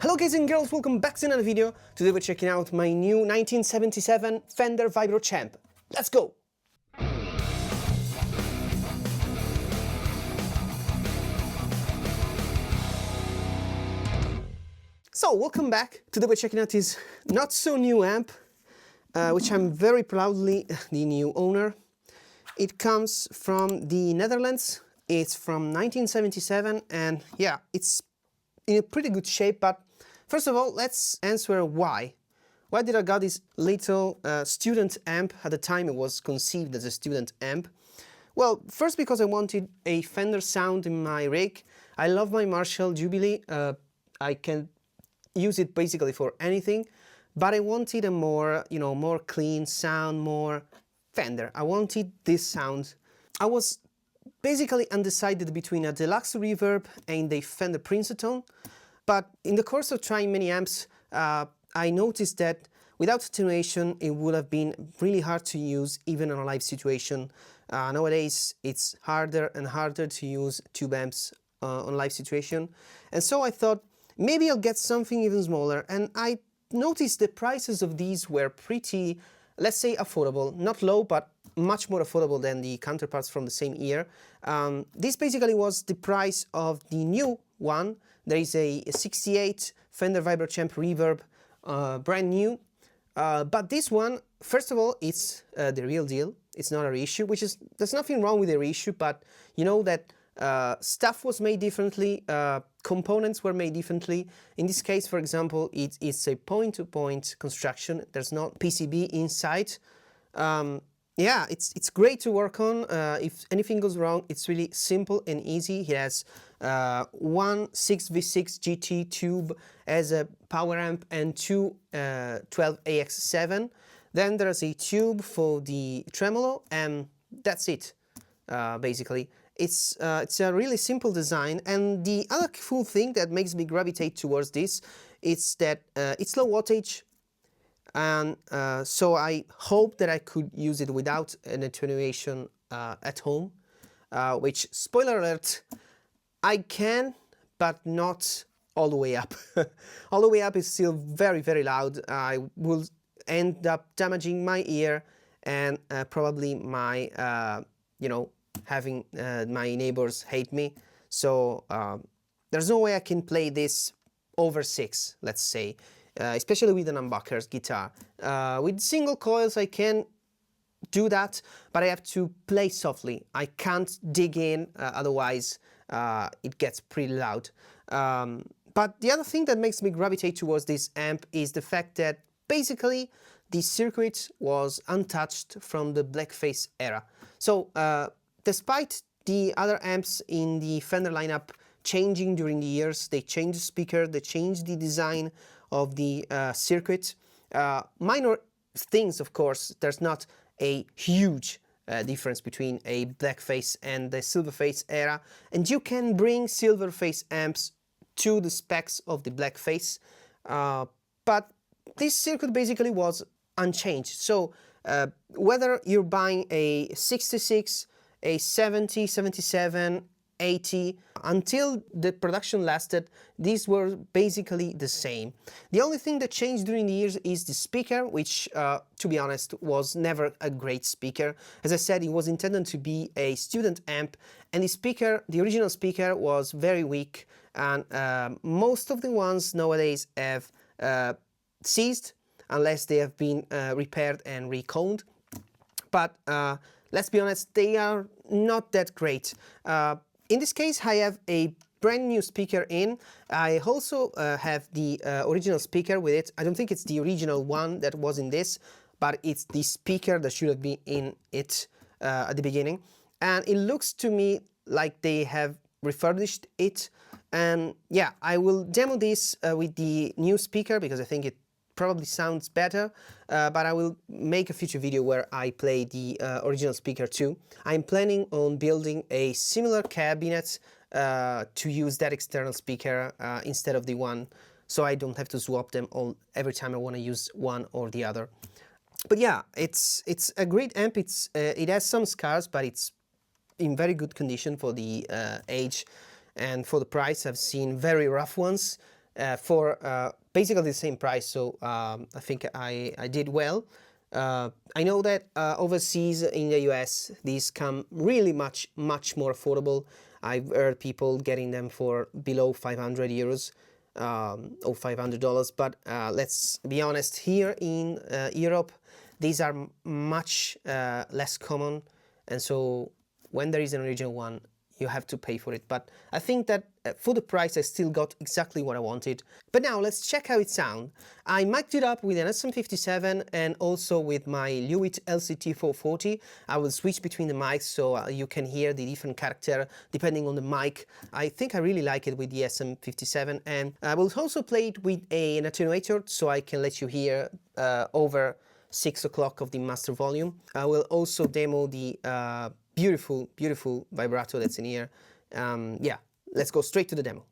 Hello guys and girls, welcome back to another video. Today we're checking out my new 1977 Fender Vibro Champ. Let's go! So, welcome back. Today we're checking out this not so new amp, which I'm very proudly the new owner. It comes from the Netherlands. It's from 1977 and yeah, it's in a pretty good shape, but first of all, let's answer why. Why did I got this little student amp? At the time it was conceived as a student amp. Well, first because I wanted a Fender sound in my rig. I love my Marshall Jubilee. I can use it basically for anything, but I wanted a more, more clean sound, more Fender. I wanted this sound. I was basically undecided between a deluxe reverb and a Fender Princeton, but in the course of trying many amps, I noticed that without attenuation it would have been really hard to use even in a live situation. Nowadays it's harder and harder to use tube amps on live situation, and so I thought maybe I'll get something even smaller, and I noticed the prices of these were pretty, let's say, affordable. Not low, but much more affordable than the counterparts from the same year. This basically was the price of the new one. There is a 68 Fender Vibro Champ Reverb, brand new. But this one, first of all, it's the real deal. It's not a reissue, there's nothing wrong with a reissue, but you know that stuff was made differently, components were made differently. In this case, for example, it's a point-to-point construction. There's not PCB inside. Yeah, it's great to work on. If anything goes wrong, it's really simple and easy. It has one 6v6 GT tube as a power amp and two 12AX7. Then there's a tube for the tremolo, and that's it, basically. It's a really simple design, and the other cool thing that makes me gravitate towards this is that it's low wattage, and so I hope that I could use it without an attenuation at home, which, spoiler alert, I can, but not all the way up. All the way up is still very, very loud. I will end up damaging my ear and probably my, having my neighbors hate me. So there's no way I can play this over 6, let's say, especially with an Humbuckers guitar. With single coils I can do that, but I have to play softly. I can't dig in, otherwise it gets pretty loud. But the other thing that makes me gravitate towards this amp is the fact that basically the circuit was untouched from the blackface era. So despite the other amps in the Fender lineup changing during the years, they changed the speaker, they changed the design of the circuit. Minor things, of course. There's not a huge difference between a blackface and the silverface era, and you can bring silverface amps to the specs of the blackface, but this circuit basically was unchanged. So whether you're buying a 66, a 70, 77, 80, until the production lasted, these were basically the same. The only thing that changed during the years is the speaker, which, to be honest, was never a great speaker. As I said, it was intended to be a student amp, and the speaker, the original speaker, was very weak, and most of the ones nowadays have ceased, unless they have been repaired and reconed. But let's be honest, they are not that great. In this case, I have a brand new speaker in. I also have the original speaker with it. I don't think it's the original one that was in this, but it's the speaker that should have been in it at the beginning. And it looks to me like they have refurbished it. And yeah, I will demo this with the new speaker because I think it probably sounds better, but I will make a future video where I play the original speaker too. I'm planning on building a similar cabinet to use that external speaker instead of the one, so I don't have to swap them all every time I want to use one or the other. But yeah, it's a great amp. It has some scars, but it's in very good condition for the age and for the price. I've seen very rough ones for basically the same price. So I think I did well. I know that overseas in the US these come really much more affordable. I've heard people getting them for below 500 euros or $500, but let's be honest, here in Europe these are much less common, and so when there is an original one you have to pay for it. But I think that for the price I still got exactly what I wanted. But now let's check how it sounds. I mic'd it up with an SM57 and also with my Lewitt LCT 440. I will switch between the mics so you can hear the different character depending on the mic. I think I really like it with the SM57, and I will also play it with an attenuator so I can let you hear over 6 o'clock of the master volume. I will also demo the beautiful vibrato that's in here. Yeah, let's go straight to the demo.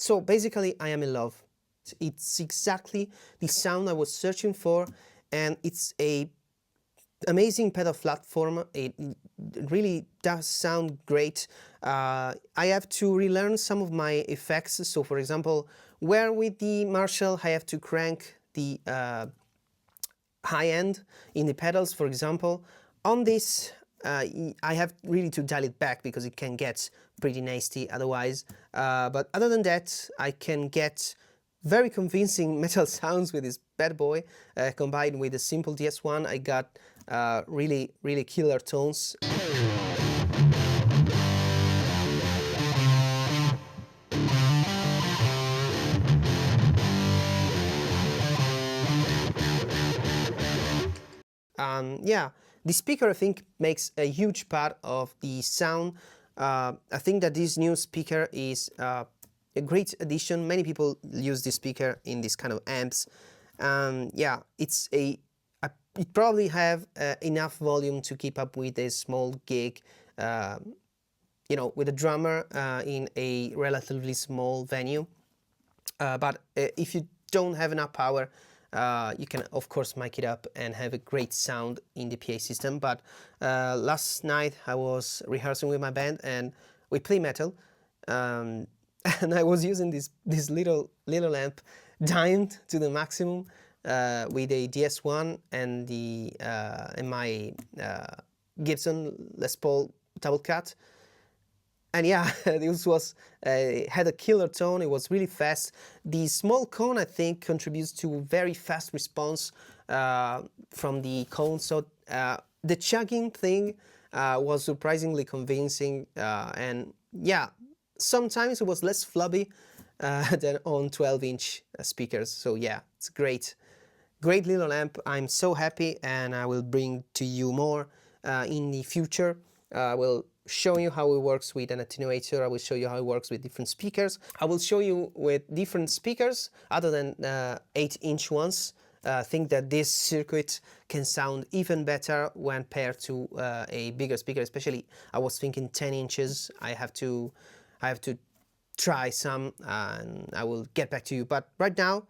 So basically, I am in love. It's exactly the sound I was searching for, and it's a amazing pedal platform. It really does sound great. I have to relearn some of my effects. So for example, where with the Marshall I have to crank the high end in the pedals, for example, on this I have really to dial it back because it can get pretty nasty otherwise. But other than that, I can get very convincing metal sounds with this bad boy. Combined with a simple DS1, I got really killer tones. Yeah, the speaker I think makes a huge part of the sound. I think that this new speaker is a great addition. Many people use this speaker in this kind of amps. Yeah, it probably have enough volume to keep up with a small gig, you know, with a drummer in a relatively small venue. But if you don't have enough power, you can of course mic it up and have a great sound in the PA system. But last night I was rehearsing with my band and we play metal, and I was using this little amp dimed to the maximum with a DS1 and the and my Gibson Les Paul double cut. And yeah, this was had a killer tone. It was really fast. The small cone, I think, contributes to very fast response from the cone. So the chugging thing was surprisingly convincing. And yeah, sometimes it was less flubby than on 12-inch speakers. So yeah, it's great. Great little amp. I'm so happy, and I will bring to you more in the future. I will show you how it works with an attenuator. I will show you how it works with different speakers. I will show you with different speakers other than 8-inch ones. I think that this circuit can sound even better when paired to a bigger speaker. Especially, I was thinking 10 inches. I have to try some, and I will get back to you. But right now,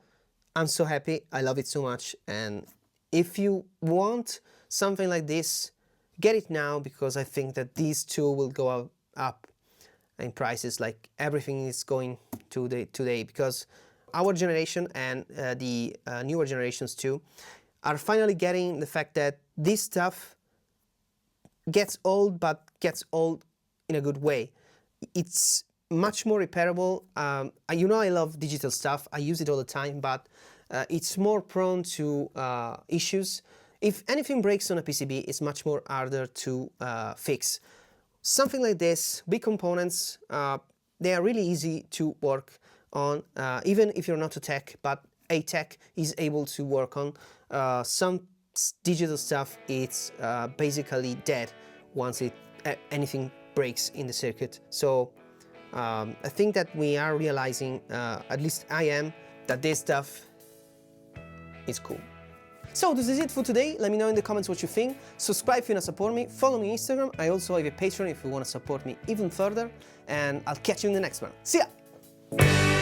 I'm so happy. I love it so much. And if you want something like this, get it now, because I think that these two will go up in prices like everything is going to today, because our generation and the newer generations too are finally getting the fact that this stuff gets old, but gets old in a good way. It's much more repairable. You know, I love digital stuff. I use it all the time, but it's more prone to issues. If anything breaks on a PCB, it's much more harder to fix. Something like this, big components, they are really easy to work on, even if you're not a tech, but a tech is able to work on. Some digital stuff, it's basically dead once anything breaks in the circuit. So I think that we are realizing, at least I am, that this stuff is cool. So this is it for today. Let me know in the comments what you think. Subscribe if you want to support me. Follow me on Instagram. I also have a Patreon if you want to support me even further. And I'll catch you in the next one. See ya!